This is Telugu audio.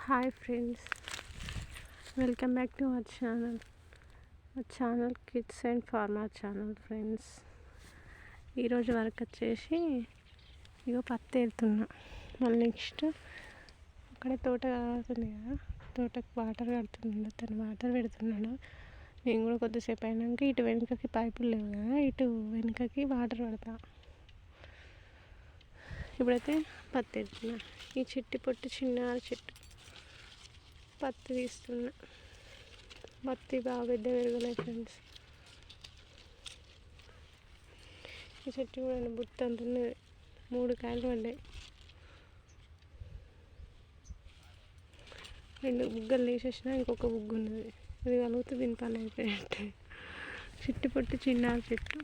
Hi friends, welcome back to our channel kids and farmer channel. Friends, ఈరోజు వర్క్ వచ్చేసి పత్తి వెళ్తున్నా. మళ్ళీ నెక్స్ట్ అక్కడే తోట అవుతుంది కదా, తోటకు వాటర్ కడుతున్నాడు. తను వాటర్ పెడుతున్నాడు. నేను కూడా కొద్దిసేపు అయినాక ఇటు వెనుకకి పైపులు లేవు కదా, ఇటు వెనుకకి వాటర్ పడతా. ఇప్పుడైతే పత్తి వెళ్తున్నా. ఈ చెట్టు పొట్టు చిన్న చెట్టు పత్తి తీస్తున్నా. పత్తి బాగా పెద్ద పెరగలేదు ఫ్రెండ్స్. ఈ చెట్టు కూడా బుట్ట అంత ఉన్నది. 3 కాయలు పడ్డాయి. 2 బుగ్గలు తీసేసిన, ఇంకొక బుగ్గు ఉన్నది. అది కలుగుతూ దీని పని అయిపోయినట్టు. చెట్టు పొట్టు చిన్న చెట్టు.